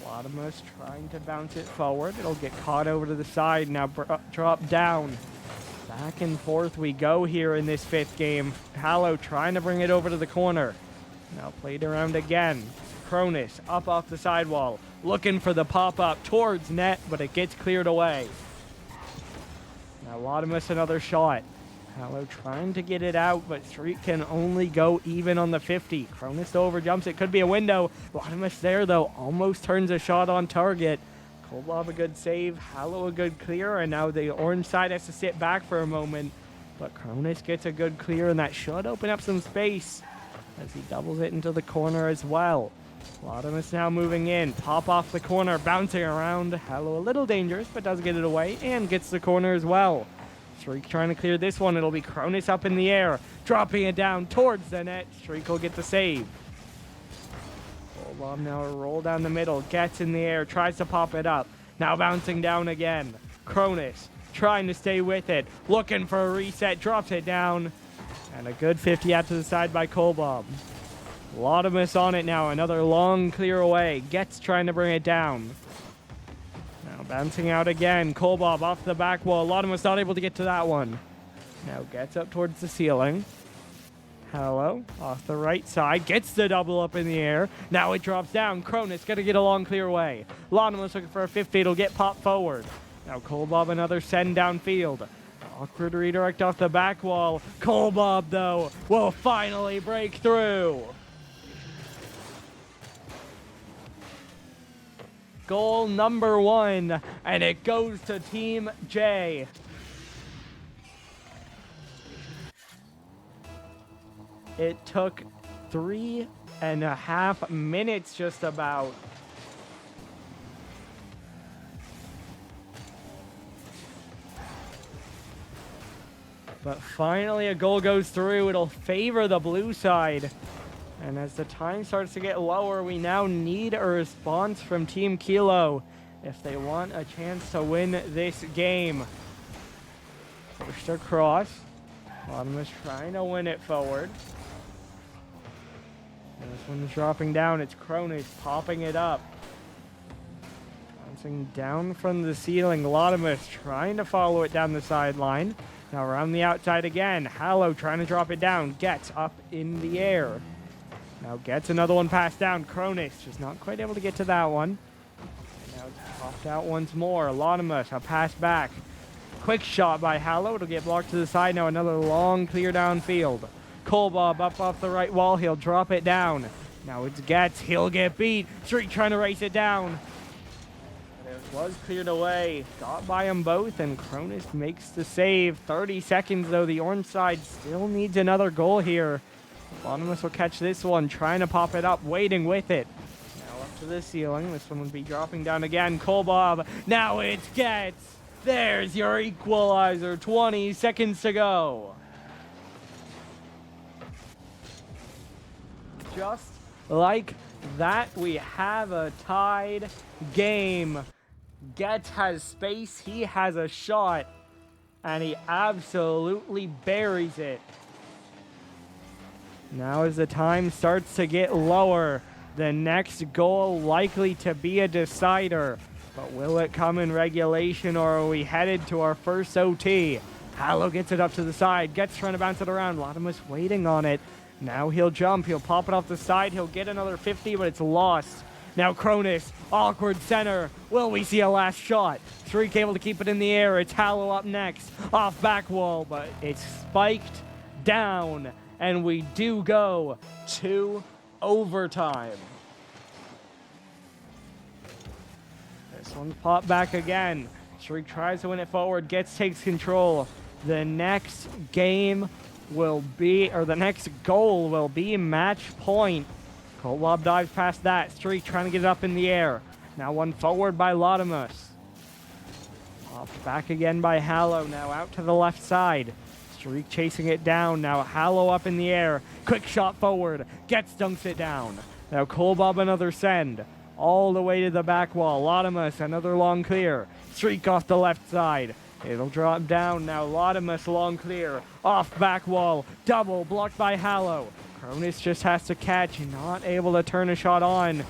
Laudamos trying to bounce it forward. It'll get caught over to the side. Now drop down. Back and forth we go here in this 5th game. Hallow trying to bring it over to the corner. Now played around again. Cronus up off the sidewall. Looking for the pop-up towards net, but it gets cleared away. Now Laudamos another shot. Hallow trying to get it out, but Streak can only go even on the 50. Cronus over jumps it. Could be a window. Laudamos there, though. Almost turns a shot on target. Colbob a good save. Hallow a good clear. And now the orange side has to sit back for a moment. But Cronus gets a good clear, and that should open up some space as he doubles it into the corner as well. Laudamos now moving in. Pop off the corner, bouncing around. Hallow a little dangerous, but does get it away and gets the corner as well. Streak trying to clear this one. It'll be Cronus up in the air, dropping it down towards the net. Streak will get the save. Colbob now a roll down the middle, gets in the air, tries to pop it up. Now bouncing down again. Cronus trying to stay with it, looking for a reset, drops it down. And a good 50 out to the side by Colbob. Laudamos on it now, another long clear away. Getz trying to bring it down. Now bouncing out again. Colbob off the back wall. Laudamos not able to get to that one. Now gets up towards the ceiling. Hallow off the right side. Gets the double up in the air. Now it drops down. Cronus going to get a long clear away. Laudamos looking for a 50. It'll get popped forward. Now Colbob another send downfield. Awkward redirect off the back wall. Colbob, though, will finally break through. Goal number 1, and it goes to Team J. It took 3.5 minutes just about. But finally a goal goes through. It'll favor the blue side. And as the time starts to get lower, we now need a response from Team Kilo if they want a chance to win this game. Pushed across. Laudamos trying to win it forward. And this one's dropping down. It's Cronus popping it up. Bouncing down from the ceiling. Latimus trying to follow it down the sideline. Now around the outside again. Hallow trying to drop it down. Gets up in the air. Now gets another one passed down. Cronus just not quite able to get to that one. Now it's popped out once more. Latimus, a pass back. Quick shot by Hallow. It'll get blocked to the side. Now another long clear downfield. Kolbob up off the right wall. He'll drop it down. Now it's Getz. He'll get beat. Streak trying to race it down. But it was cleared away. Got by them both, and Cronus makes the save. 30 seconds, though. The orange side still needs another goal here. Latimus will catch this one. Trying to pop it up. Waiting with it. Now up to the ceiling. This one would be dropping down again. Kolbob. Now it's Getz. There's your equalizer. 20 seconds to go. Just like that, we have a tied game. Getz has space, he has a shot, and he absolutely buries it. Now as the time starts to get lower, the next goal likely to be a decider. But will it come in regulation, or are we headed to our first OT? Hallow gets it up to the side, Getz trying to bounce it around. Latimus waiting on it. Now he'll jump, he'll pop it off the side, he'll get another 50, but it's lost. Now Cronus, awkward center. Will we see a last shot? Streak able to keep it in the air. It's Hallow up next, off back wall, but it's spiked down, and we do go to overtime. This one's popped back again. Streak tries to win it forward, takes control. The next game will be, or the next goal will be match point. Kolbob dives past that. Streak trying to get it up in the air. Now one forward by Latimus. Off back again by Hallow. Now out to the left side. Streak chasing it down. Now Hallow up in the air. Quick shot forward. Dunks it down. Now Kolbob another send. All the way to the back wall. Latimus another long clear. Streak off the left side. It'll drop down now. Latimus long clear. Off back wall. Double blocked by Hallow. Cronus just has to catch. Not able to turn a shot on.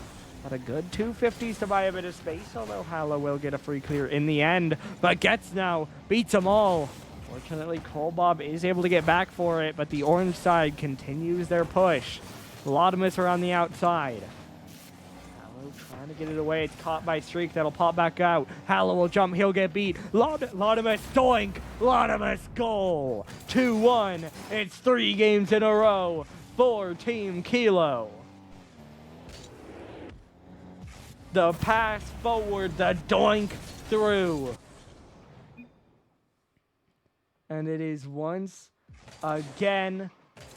But a good 250s to buy a bit of space. Although Hallow will get a free clear in the end. But Getz now beats them all. Fortunately, Kolbob is able to get back for it. But the orange side continues their push. Latimus around the outside. Trying to get it away. It's caught by Streak. That'll pop back out. Hallow will jump. He'll get beat. Latimus doink. Latimus goal. 2-1. It's 3 games in a row for Team Kilo. The pass forward. The doink through. And it is once again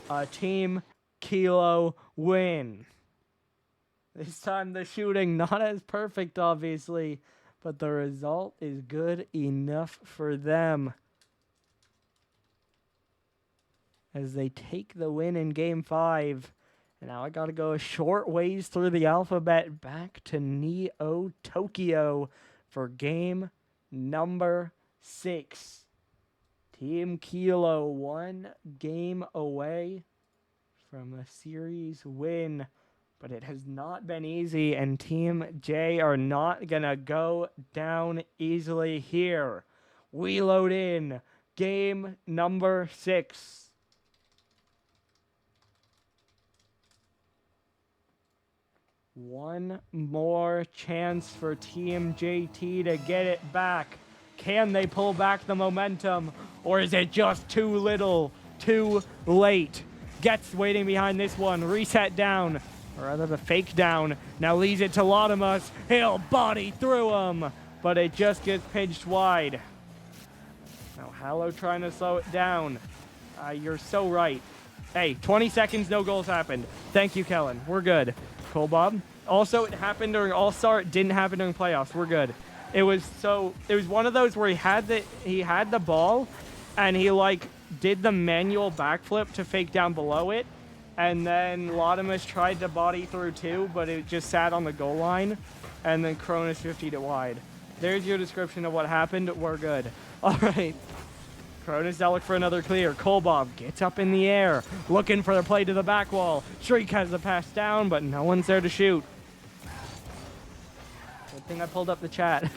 a Team Kilo win. This time the shooting not as perfect, obviously, but the result is good enough for them. As they take the win in Game 5. And now I gotta go a short ways through the alphabet back to Neo Tokyo for game number 6. Team Kilo 1 game away from a series win. But it has not been easy, and Team J are not going to go down easily here. We load in game number 6. One more chance for Team JT to get it back. Can they pull back the momentum, or is it just too little, too late? Getz waiting behind this one. Reset down. Or rather the fake down. Now leads it to Latimus. He'll body through him. But it just gets pitched wide. Now Hallow trying to slow it down. You're so right. Hey, 20 seconds, no goals happened. Thank you, Kellen. We're good. Kolbob. Also, it happened during All-Star. It didn't happen during playoffs. We're good. It was one of those where he had the ball, and he did the manual backflip to fake down below it. And then Latimus tried to body through too, but it just sat on the goal line. And then Cronus 50'd it wide. There's your description of what happened. We're good. All right. Cronus now look for another clear. Kolbob gets up in the air, looking for the play to the back wall. Streak has the pass down, but no one's there to shoot. Good thing I pulled up the chat.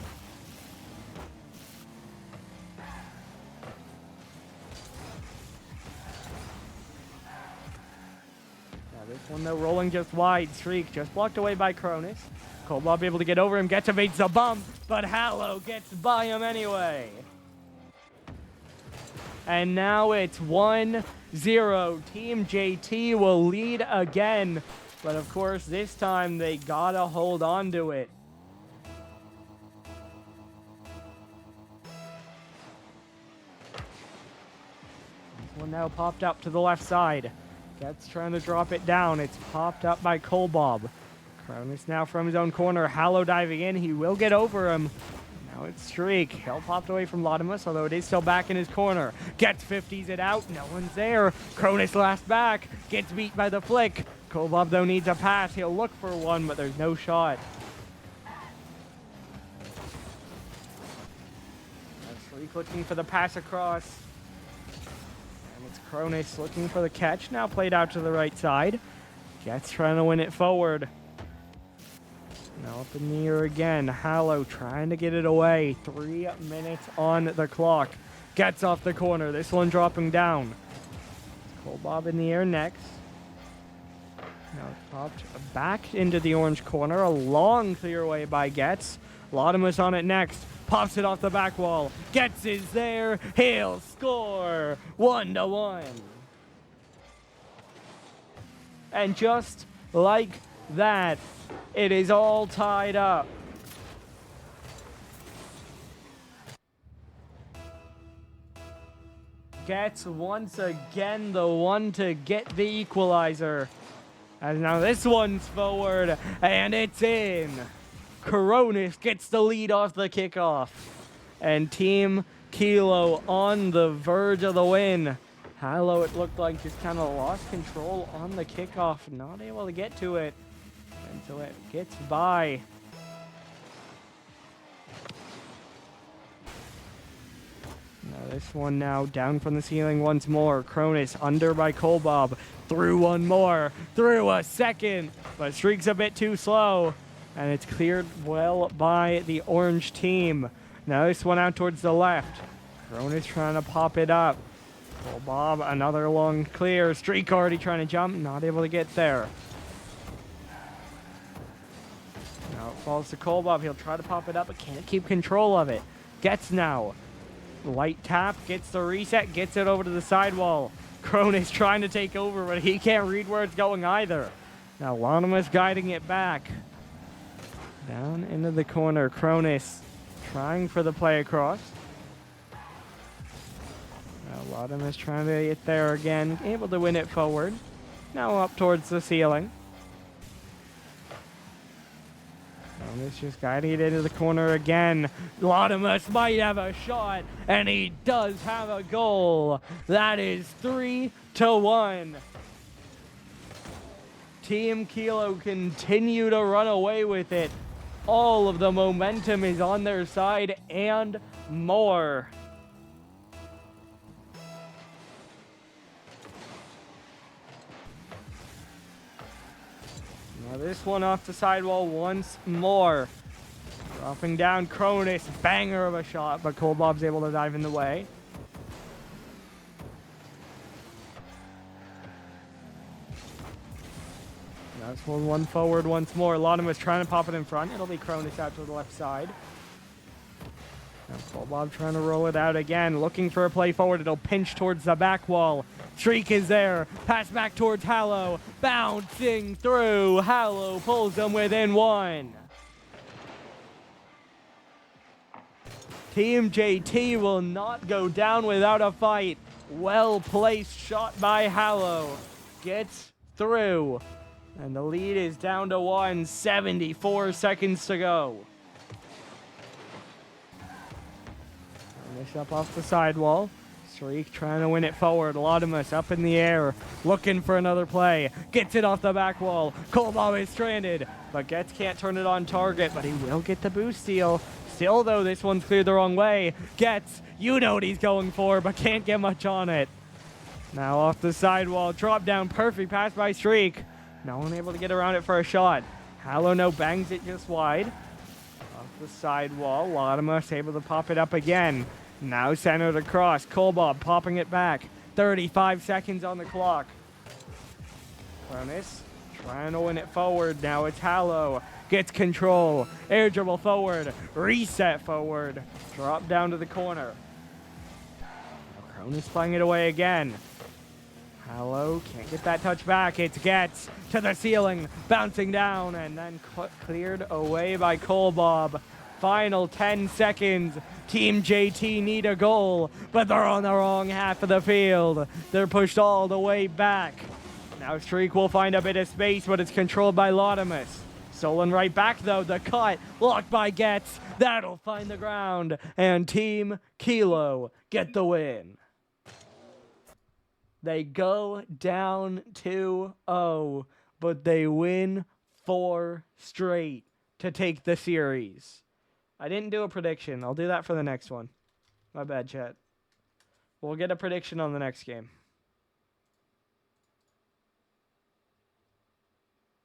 This one though, rolling just wide. Streak just blocked away by Cronus. Kobob able to get over him, gets evades the bump, but Hallow gets by him anyway. And now it's 1-0. Team JT will lead again. But of course, this time they gotta hold on to it. This one now popped up to the left side. Gets trying to drop it down. It's popped up by Kobob. Cronus now from his own corner. Hallow diving in. He will get over him. Now it's Streak. He'll popped away from Lotimus, although it is still back in his corner. Gets 50s it out. No one's there. Cronus last back. Gets beat by the flick. Kobob, though, needs a pass. He'll look for one, but there's no shot. Streak looking for the pass across. It's Cronus looking for the catch, now played out to the right side. Gets trying to win it forward. Now up in the air again. Hallow trying to get it away. 3 minutes on the clock. Gets off the corner. This one dropping down. Kobob in the air next. Now it's popped back into the orange corner. A long clear away by Getz. Lotimus on it next. Pops it off the back wall. Getz is there. He'll score. 1-1. And just like that, it is all tied up. Getz once again the one to get the equalizer. And now this one's forward, and it's in. Cronus gets the lead off the kickoff. And Team Kilo on the verge of the win. Hallow, it looked like, just kind of lost control on the kickoff. Not able to get to it until it gets by. Now this one now down from the ceiling once more. Cronus under by Kobob. Through one more. Through a second. But Streak's a bit too slow. And it's cleared well by the orange team. Now this one out towards the left. Cronus trying to pop it up. Kobob, another long clear. Streak already trying to jump. Not able to get there. Now it falls to Kobob. He'll try to pop it up, but can't keep control of it. Gets now. Light tap. Gets the reset. Gets it over to the sidewall. Cronus trying to take over, but he can't read where it's going either. Now Lotimus guiding it back. Down into the corner. Cronus trying for the play across. Now Lotimus trying to get there again. Able to win it forward. Now up towards the ceiling. Cronus just guiding it into the corner again. Lotimus might have a shot, and he does have a goal. That is 3-1. Team Kilo continue to run away with it. All of the momentum is on their side and more. Now this one off the sidewall once more. Dropping down Cronus, banger of a shot, but Kobob's able to dive in the way. That's one forward once more. Lotimus trying to pop it in front. It'll be Cronus out to the left side. Now Kobob trying to roll it out again. Looking for a play forward. It'll pinch towards the back wall. Streak is there. Pass back towards Hallow. Bouncing through. Hallow pulls them within one. Team JT will not go down without a fight. Well-placed shot by Hallow. Gets through. And the lead is down to 1, 74 seconds to go. This up off the sidewall. Streak trying to win it forward. Lotimus up in the air, looking for another play. Gets it off the back wall. Kobob is stranded, but Getz can't turn it on target, but he will get the boost steal. Still, though, this one's cleared the wrong way. Getz, you know what he's going for, but can't get much on it. Now off the sidewall, drop down, perfect pass by Streak. No one able to get around it for a shot. Hallow no bangs it just wide. The sidewall. Latimus able to pop it up again. Now centered across. Kolbob popping it back. 35 seconds on the clock. Cronus trying to win it forward. Now it's Hallow. Gets control. Air dribble forward. Reset forward. Drop down to the corner. Now Cronus playing it away again. Hallow can't get that touch back. It gets to the ceiling, bouncing down, and then cleared away by Kolbob. Final 10 seconds. Team JT need a goal, but they're on the wrong half of the field. They're pushed all the way back. Now Streak will find a bit of space, but it's controlled by Latimus. Stolen right back, though. The cut, blocked by Getz. That'll find the ground, and Team Kilo get the win. They go down 2-0, but they win 4 straight to take the series. I didn't do a prediction. I'll do that for the next one. My bad, chat. We'll get a prediction on the next game.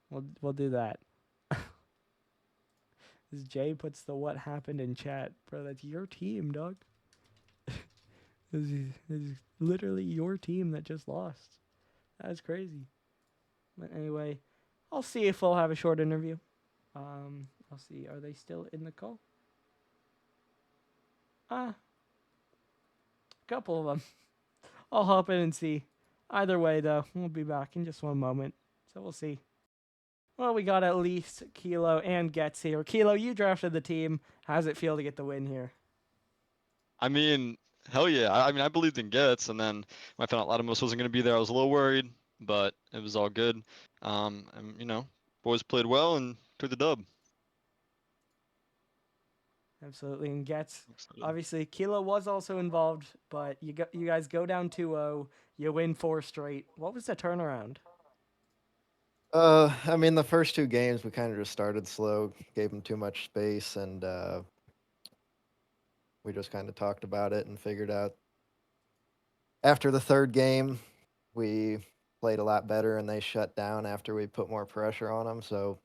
We'll do that. This Jay puts the what happened in chat. Bro, that's your team, dog. This is literally your team that just lost. That's crazy. But anyway, I'll see if we'll have a short interview. I'll see. Are they still in the call? A couple of them. I'll hop in and see. Either way, though, we'll be back in just one moment. So we'll see. Well, we got at least Kilo and Getz here. Kilo, you drafted the team. How's it feel to get the win here? I mean, hell yeah. I mean, I believed in Getz, and then when I found out Latimus wasn't going to be there, I was a little worried, but it was all good. And, you know, boys played well and took the dub. Absolutely. And Getz, Excited. obviously, Kilo was also involved, but you guys go down 2-0. You win 4 straight. What was the turnaround? I mean, the first 2 games, we kind of just started slow, gave them too much space, and we just kind of talked about it and figured out after the 3rd game, we played a lot better, and they shut down after we put more pressure on them. So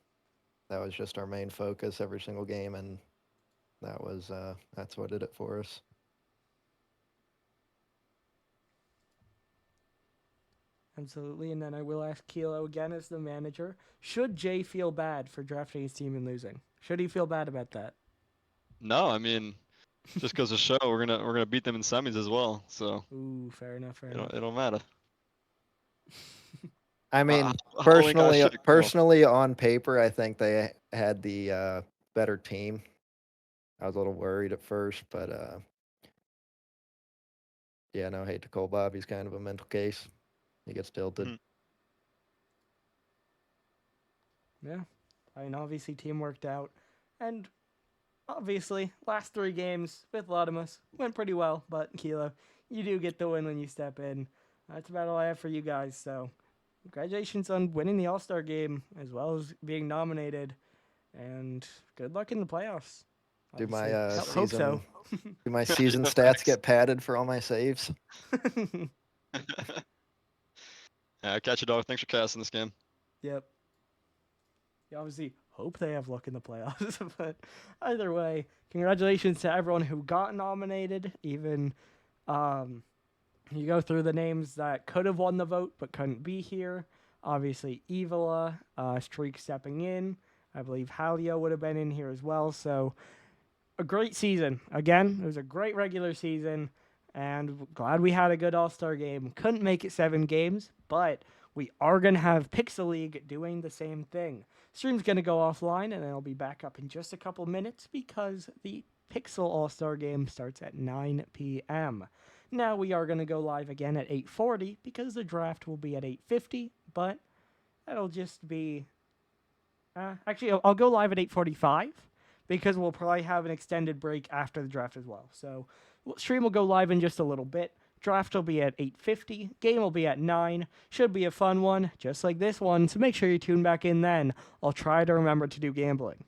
that was just our main focus every single game, and that's what did it for us. Absolutely. And then I will ask Kilo again as the manager. Should Jay feel bad for drafting his team and losing? Should he feel bad about that? No, I mean, just goes to show we're gonna beat them in semis as well. So Ooh, fair enough. Fair enough. it don't matter. I mean, personally, on paper, I think they had the better team. I was a little worried at first, but yeah, no hate to Kolbob. He's kind of a mental case. He gets tilted. Yeah. I mean, obviously, team worked out. And obviously, last 3 games with Latimus went pretty well. But, Kilo, you do get the win when you step in. That's about all I have for you guys. So, congratulations on winning the All-Star game as well as being nominated. And good luck in the playoffs. Do my Obviously. Hope so. do my season stats get padded for all my saves? Yeah, catch you, dog. Thanks for casting this game. Yep. You obviously hope they have luck in the playoffs, but either way, congratulations to everyone who got nominated. Even you go through the names that could have won the vote but couldn't be here. Obviously, Evola, Streak stepping in. I believe Halio would have been in here as well. So a great season. Again, it was a great regular season. And glad we had a good All-Star game. Couldn't make it 7 games, but we are going to have Pixel League doing the same thing. Stream's going to go offline, and then I'll be back up in just a couple minutes because the Pixel All-Star game starts at 9 p.m. Now we are going to go live again at 8:40 because the draft will be at 8:50, but that'll just be... actually, I'll go live at 8:45 because we'll probably have an extended break after the draft as well. So... stream will go live in just a little bit. Draft will be at 8:50. Game will be at 9. Should be a fun one, just like this one. So make sure you tune back in then. I'll try to remember to do gambling.